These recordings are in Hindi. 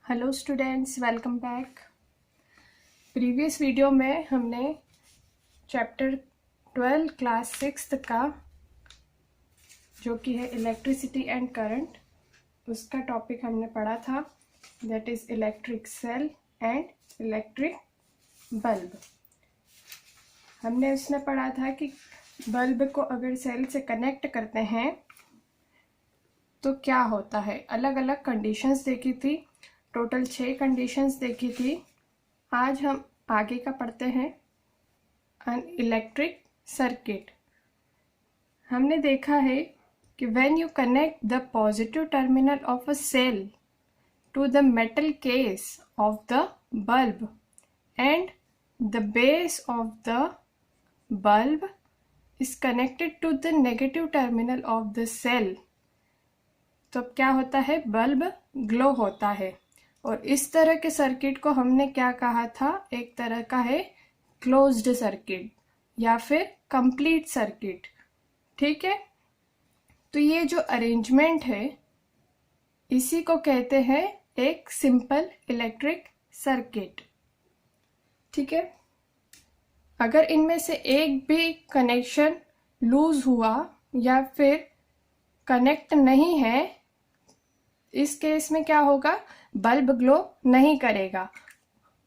Hello students, welcome back. Previous video में हमने चैप्टर 12 क्लास 6 का जो कि है इलेक्ट्रिसिटी एंड करंट, उसका टॉपिक हमने पढ़ा था, that is electric cell and electric bulb. हमने उसमें पढ़ा था कि बल्ब को अगर सेल से कनेक्ट करते हैं तो क्या होता है। अलग अलग कंडीशंस देखी थी, टोटल 6 कंडीशंस देखी थी। आज हम आगे का पढ़ते हैं, एन इलेक्ट्रिक सर्किट। हमने देखा है कि when you connect the positive terminal of a cell to the metal case of the bulb and the base of the bulb is connected to the negative terminal of the cell, तो अब क्या होता है, बल्ब ग्लो होता है। और इस तरह के सर्किट को हमने क्या कहा था, एक तरह का है क्लोज्ड सर्किट या फिर कंप्लीट सर्किट। ठीक है, तो ये जो अरेंजमेंट है इसी को कहते हैं एक सिंपल इलेक्ट्रिक सर्किट। ठीक है, अगर इनमें से एक भी कनेक्शन लूज हुआ या फिर कनेक्ट नहीं है, इस केस में क्या होगा, बल्ब ग्लो नहीं करेगा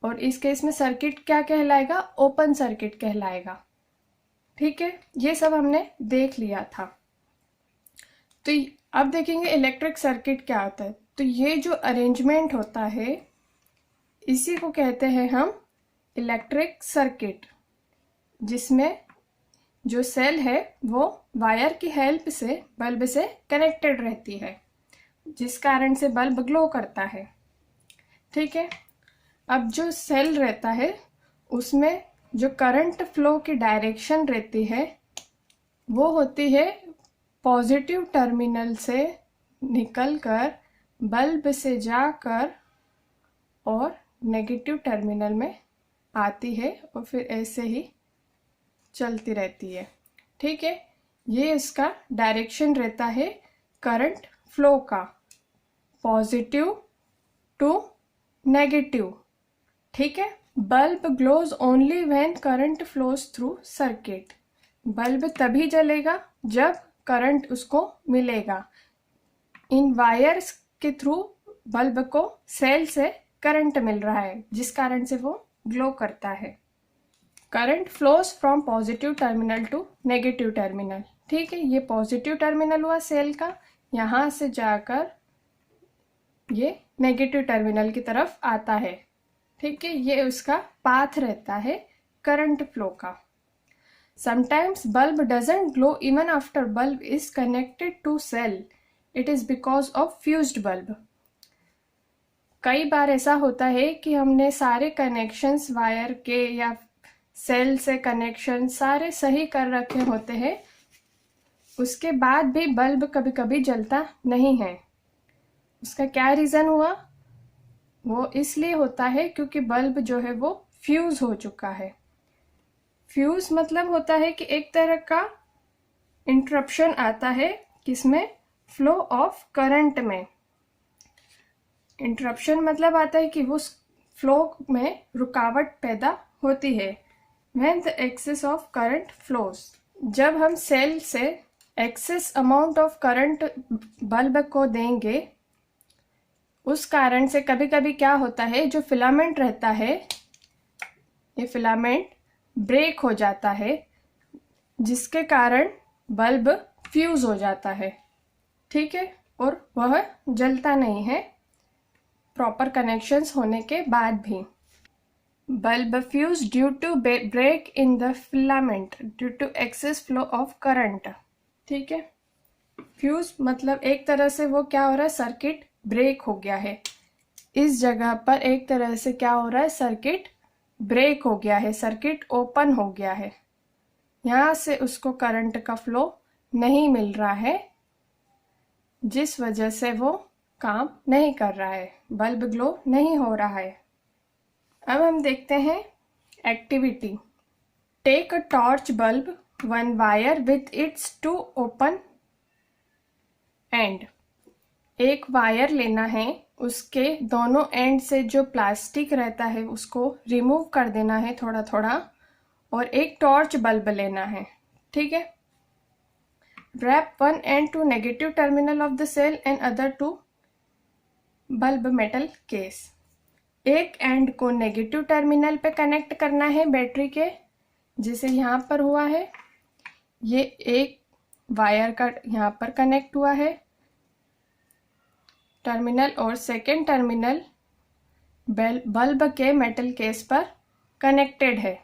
और इस केस में सर्किट क्या कहलाएगा, ओपन सर्किट कहलाएगा। ठीक है, ये सब हमने देख लिया था। तो अब देखेंगे इलेक्ट्रिक सर्किट क्या होता है। तो ये जो अरेंजमेंट होता है इसी को कहते हैं हम इलेक्ट्रिक सर्किट, जिसमें जो सेल है वो वायर की हेल्प से बल्ब से कनेक्टेड रहती है, जिस कारण से बल्ब ग्लो करता है। ठीक है, अब जो सेल रहता है उसमें जो करंट फ्लो की डायरेक्शन रहती है वो होती है पॉजिटिव टर्मिनल से निकलकर बल्ब से जाकर और नेगेटिव टर्मिनल में आती है और फिर ऐसे ही चलती रहती है। ठीक है, ये इसका डायरेक्शन रहता है करंट फ्लो का, पॉजिटिव टू नेगेटिव। ठीक है, bulb glows only when current flows through circuit. Bulb तभी जलेगा जब करंट उसको मिलेगा। इन वायर्स के थ्रू बल्ब को सेल से करंट मिल रहा है, जिस कारण से वो ग्लो करता है। Current flows from positive terminal to negative terminal. ठीक है, ये पॉजिटिव टर्मिनल हुआ सेल का, यहाँ से जाकर ये नेगेटिव टर्मिनल की तरफ आता है। ठीक है, ये उसका पाथ रहता है करंट फ्लो का। Sometimes bulb doesn't glow even after bulb is connected to cell, it is because of fused bulb. कई बार ऐसा होता है कि हमने सारे कनेक्शंस वायर के या सेल से कनेक्शन सारे सही कर रखे होते हैं, उसके बाद भी बल्ब कभी कभी जलता नहीं है। उसका क्या रीज़न हुआ, वो इसलिए होता है क्योंकि बल्ब जो है वो फ्यूज हो चुका है। फ्यूज मतलब होता है कि एक तरह का इंटरप्शन आता है किसमें, फ्लो ऑफ करंट में। इंटरप्शन मतलब आता है कि वो फ्लो में रुकावट पैदा होती है। When the excess of current flows, जब हम सेल से excess amount of current bulb को देंगे, उस कारण से कभी कभी क्या होता है, जो फिलामेंट रहता है ये फिलामेंट ब्रेक हो जाता है, जिसके कारण बल्ब फ्यूज हो जाता है। ठीक है, और वह जलता नहीं है प्रॉपर कनेक्शंस होने के बाद भी। Bulb fuse due to break in the filament due to excess flow of current. ठीक है, फ्यूज मतलब एक तरह से वो क्या हो रहा है, सर्किट ब्रेक हो गया है। इस जगह पर एक तरह से क्या हो रहा है, सर्किट ब्रेक हो गया है, सर्किट ओपन हो गया है। यहाँ से उसको करंट का फ्लो नहीं मिल रहा है, जिस वजह से वो काम नहीं कर रहा है, बल्ब ग्लो नहीं हो रहा है। अब हम देखते हैं activity. Take a torch bulb, one wire with its two open end. एक वायर लेना है उसके दोनों एंड से जो प्लास्टिक रहता है उसको रिमूव कर देना है थोड़ा थोड़ा, और एक टॉर्च बल्ब लेना है। ठीक है। Wrap one end to negative terminal of the cell and other to bulb metal case। एक एंड को नेगेटिव टर्मिनल पे कनेक्ट करना है बैटरी के, जिसे यहाँ पर हुआ है। ये एक वायर का यहाँ पर कनेक्ट हुआ है टर्मिनल, और सेकेंड टर्मिनल बल्ब के मेटल केस पर कनेक्टेड है।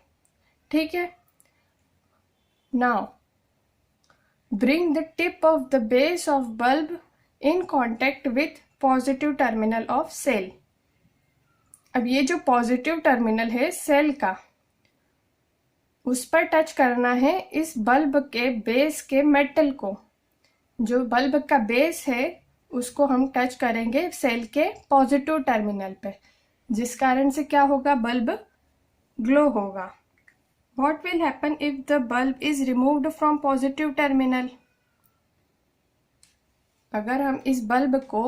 ठीक है। Now bring the tip of the base of bulb in contact with positive terminal of cell। अब ये जो पॉजिटिव टर्मिनल है सेल का, उस पर टच करना है इस बल्ब के बेस के मेटल को। जो बल्ब का बेस है उसको हम टच करेंगे सेल के पॉजिटिव टर्मिनल पे, जिस कारण से क्या होगा, बल्ब ग्लो होगा। What will happen if the bulb is removed from positive terminal? अगर हम इस बल्ब को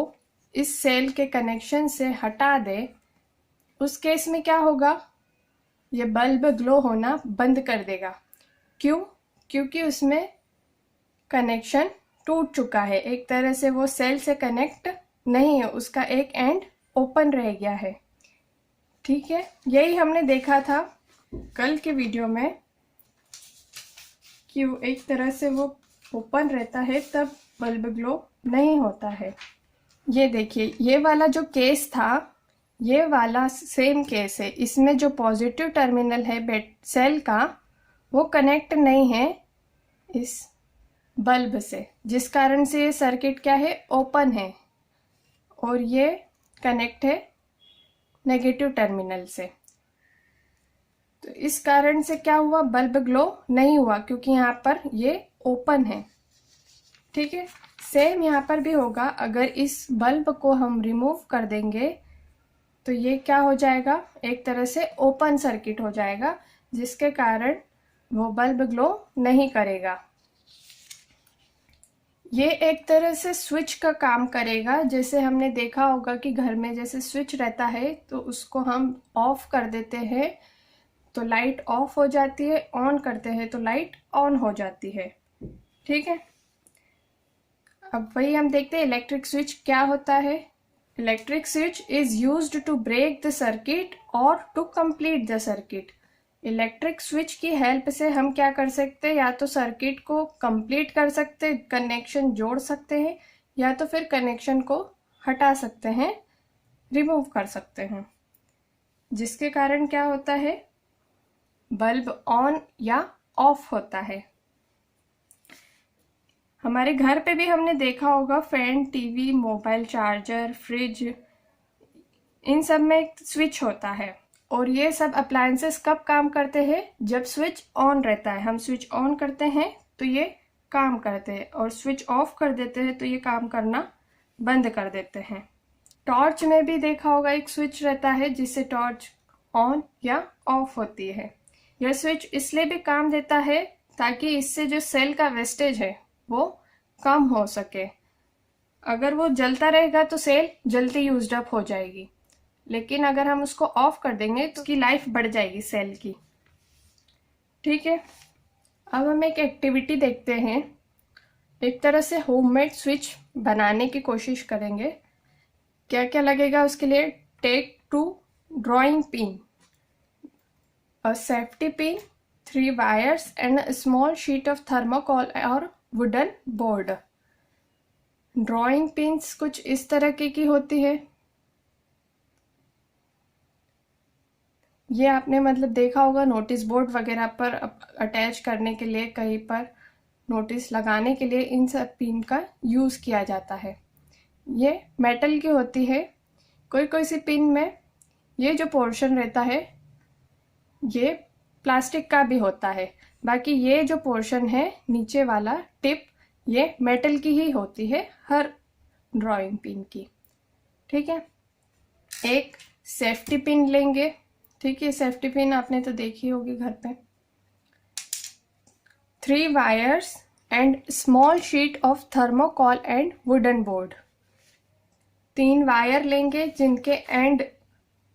इस सेल के कनेक्शन से हटा दें, उस केस में क्या होगा, ये बल्ब ग्लो होना बंद कर देगा। क्यों? क्योंकि उसमें कनेक्शन टूट चुका है, एक तरह से वो सेल से कनेक्ट नहीं है, उसका एक एंड ओपन रह गया है। ठीक है। यही हमने देखा था कल के वीडियो में कि एक तरह से वो ओपन रहता है तब बल्ब ग्लो नहीं होता है। ये देखिए, ये वाला जो केस था, ये वाला सेम केस है। इसमें जो पॉजिटिव टर्मिनल है सेल का, वो कनेक्ट नहीं है इस बल्ब से, जिस कारण से ये सर्किट क्या है, ओपन है, और ये कनेक्ट है नेगेटिव टर्मिनल से। तो इस कारण से क्या हुआ, बल्ब ग्लो नहीं हुआ, क्योंकि यहाँ पर ये ओपन है। ठीक है। सेम यहाँ पर भी होगा। अगर इस बल्ब को हम रिमूव कर देंगे तो ये क्या हो जाएगा, एक तरह से ओपन सर्किट हो जाएगा, जिसके कारण वो बल्ब ग्लो नहीं करेगा। ये एक तरह से स्विच का काम करेगा। जैसे हमने देखा होगा कि घर में जैसे स्विच रहता है तो उसको हम ऑफ कर देते हैं तो लाइट ऑफ हो जाती है, ऑन करते हैं तो लाइट ऑन हो जाती है। ठीक है। अब वही हम देखते हैं इलेक्ट्रिक स्विच क्या होता है। Electric switch is used to break the circuit और to complete the circuit. Electric switch की हेल्प से हम क्या कर सकते हैं, या तो सर्किट को कंप्लीट कर सकते, कनेक्शन जोड़ सकते हैं, या तो फिर कनेक्शन को हटा सकते हैं, रिमूव कर सकते हैं, जिसके कारण क्या होता है, बल्ब ऑन या ऑफ होता है। हमारे घर पे भी हमने देखा होगा fan, TV, mobile charger, fridge, इन सब में एक स्विच होता है। और ये सब अप्लायंसेस कब काम करते हैं, जब स्विच ऑन रहता है। हम स्विच ऑन करते हैं तो ये काम करते हैं, और स्विच ऑफ कर देते हैं तो ये काम करना बंद कर देते हैं। टॉर्च में भी देखा होगा एक स्विच रहता है जिससे टॉर्च ऑन या ऑफ होती है। यह स्विच इसलिए भी काम देता है ताकि इससे जो सेल का वेस्टेज है वो कम हो सके। अगर वो जलता रहेगा तो सेल जल्दी यूज्ड अप हो जाएगी, लेकिन अगर हम उसको ऑफ कर देंगे तो उसकी लाइफ बढ़ जाएगी सेल की। ठीक है। अब हम एक एक्टिविटी देखते हैं। एक तरह से होममेड स्विच बनाने की कोशिश करेंगे। क्या क्या लगेगा उसके लिए, take 2 drawing pin, a safety pin, 3 wires and a small sheet of thermocol or wooden board। Drawing pins कुछ इस तरह की होती है। ये आपने मतलब देखा होगा नोटिस बोर्ड वगैरह पर अटैच करने के लिए, कहीं पर नोटिस लगाने के लिए इन सब पिन का यूज़ किया जाता है। ये मेटल की होती है। कोई कोई सी पिन में ये जो पोर्शन रहता है ये प्लास्टिक का भी होता है, बाकी ये जो पोर्शन है नीचे वाला टिप, ये मेटल की ही होती है हर ड्राइंग पिन की। ठीक है। एक सेफ्टी पिन लेंगे। ठीक है, सेफ्टी पिन आपने तो देखी होगी घर पे। 3 wires and small sheet of thermocol and wooden board. 3 wire लेंगे जिनके एंड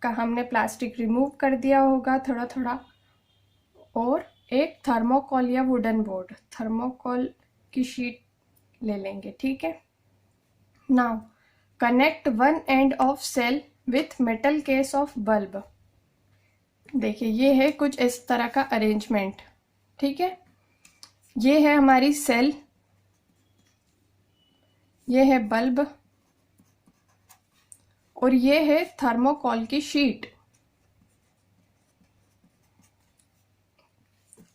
का हमने प्लास्टिक रिमूव कर दिया होगा थोड़ा थोड़ा, और एक थर्मोकोल या वुडन बोर्ड, थर्मोकोल की शीट ले लेंगे, ठीक है। Now connect one end of cell with metal case of bulb. देखिए ये है कुछ इस तरह का अरेंजमेंट, ठीक है। ये है हमारी सेल, ये है बल्ब, और ये है थर्मोकोल की शीट,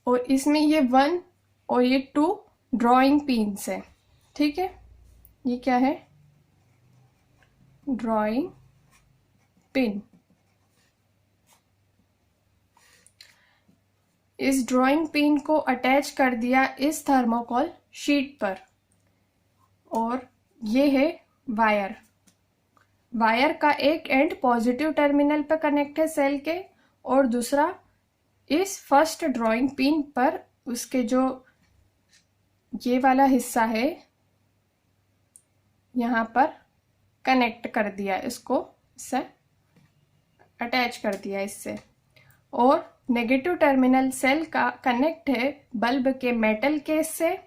और इसमें ये 1 और ये 2 ड्राइंग पिन्स है, ठीक है। ये क्या है? Drawing pin. इस ड्राइंग पिन को अटैच कर दिया इस थर्मोकोल शीट पर, और ये है वायर। वायर का एक एंड पॉजिटिव टर्मिनल पर कनेक्ट है सेल के, और दूसरा इस फर्स्ट ड्राइंग पिन पर, उसके जो ये वाला हिस्सा है यहाँ पर कनेक्ट कर दिया, इसको इससे अटैच कर दिया इससे। और नेगेटिव टर्मिनल सेल का कनेक्ट है बल्ब के मेटल केस से,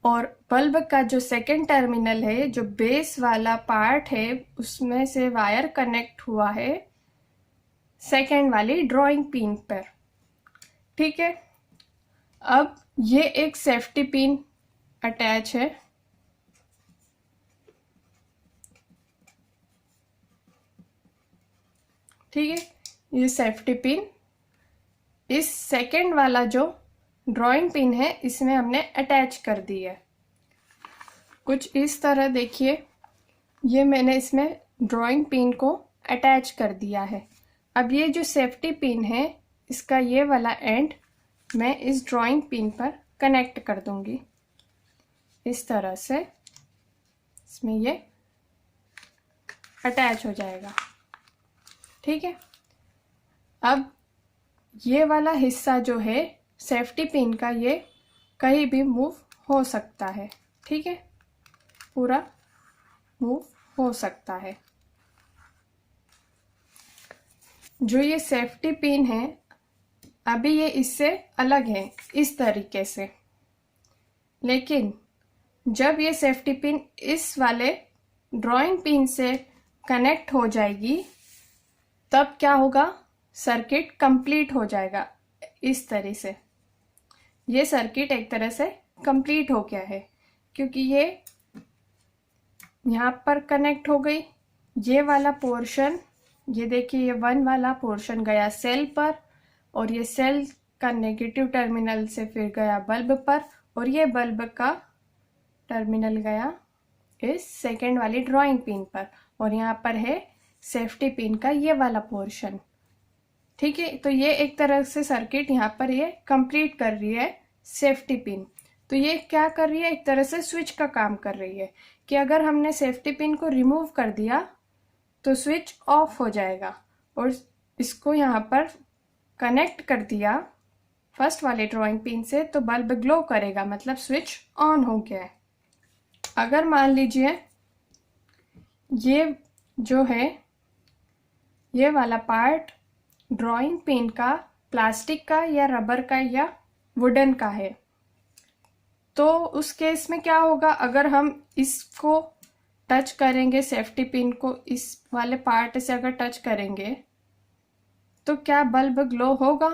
और बल्ब का जो सेकेंड टर्मिनल है, जो बेस वाला पार्ट है, उसमें से वायर कनेक्ट हुआ है सेकेंड वाली ड्राइंग पिन पर, ठीक है। अब ये एक सेफ्टी पिन अटैच है, ठीक है। ये सेफ्टी पिन इस सेकेंड वाला जो ड्राइंग पिन है इसमें हमने अटैच कर दी है, कुछ इस तरह। देखिए ये मैंने इसमें ड्राइंग पिन को अटैच कर दिया है। अब ये जो सेफ्टी पिन है, इसका ये वाला एंड मैं इस ड्राइंग पिन पर कनेक्ट कर दूंगी इस तरह से, इसमें ये अटैच हो जाएगा, ठीक है। अब ये वाला हिस्सा जो है सेफ्टी पिन का, ये कहीं भी मूव हो सकता है, ठीक है, पूरा मूव हो सकता है। जो ये सेफ्टी पिन है अभी ये इससे अलग है इस तरीके से, लेकिन जब ये सेफ्टी पिन इस वाले ड्राइंग पिन से कनेक्ट हो जाएगी तब क्या होगा, सर्किट कंप्लीट हो जाएगा इस तरह से। ये सर्किट एक तरह से कंप्लीट हो गया है, क्योंकि ये यहाँ पर कनेक्ट हो गई। ये वाला पोर्शन, ये देखिए ये 1 वाला पोर्शन गया सेल पर, और ये सेल का नेगेटिव टर्मिनल से फिर गया बल्ब पर, और ये बल्ब का टर्मिनल गया इस सेकेंड वाली ड्राइंग पिन पर, और यहाँ पर है सेफ्टी पिन का ये वाला पोर्शन, ठीक है। तो ये एक तरह से सर्किट यहाँ पर ये कंप्लीट कर रही है सेफ्टी पिन। तो ये क्या कर रही है, एक तरह से स्विच का काम कर रही है, कि अगर हमने सेफ्टी पिन को रिमूव कर दिया तो स्विच ऑफ हो जाएगा, और इसको यहाँ पर कनेक्ट कर दिया फर्स्ट वाले ड्राइंग पिन से तो बल्ब ग्लो करेगा, मतलब स्विच ऑन हो गया है। अगर मान लीजिए ये जो है ये वाला पार्ट ड्राइंग पिन का प्लास्टिक का या रबर का या वुडन का है, तो उस केस में क्या होगा, अगर हम इसको टच करेंगे, सेफ्टी पिन को इस वाले पार्ट से अगर टच करेंगे तो क्या बल्ब ग्लो होगा?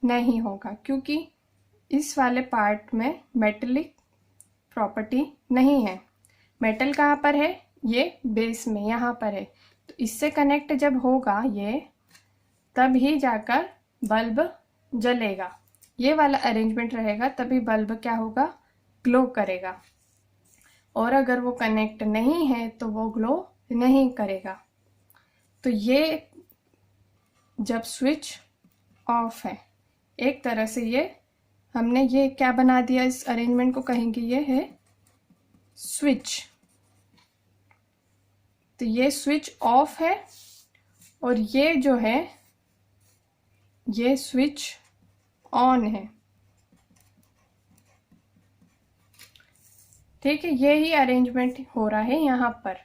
नहीं होगा, क्योंकि इस वाले पार्ट में मेटेलिक प्रॉपर्टी नहीं है। मेटल कहाँ पर है? ये बेस में यहाँ पर है। तो इससे कनेक्ट जब होगा ये, तब ही जाकर बल्ब जलेगा। ये वाला अरेंजमेंट रहेगा तभी बल्ब क्या होगा, ग्लो करेगा। और अगर वो कनेक्ट नहीं है तो वो ग्लो नहीं करेगा। तो ये जब स्विच ऑफ है, एक तरह से ये हमने ये क्या बना दिया, इस अरेंजमेंट को कहेंगे ये है स्विच। तो ये स्विच ऑफ है और ये जो है ये स्विच ऑन है, ठीक है, ये ही अरेंजमेंट हो रहा है यहाँ पर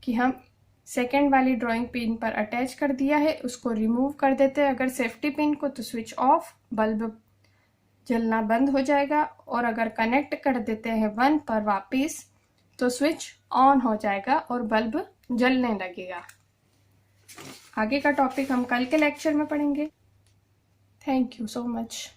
कि हम सेकेंड वाली ड्राइंग पिन पर अटैच कर दिया है, उसको रिमूव कर देते हैं अगर सेफ्टी पिन को, तो स्विच ऑफ, बल्ब जलना बंद हो जाएगा। और अगर कनेक्ट कर देते हैं 1 पर वापस, तो स्विच ऑन हो जाएगा और बल्ब जलने लगेगा। आगे का टॉपिक हम कल के लेक्चर में पढ़ेंगे। Thank you so much.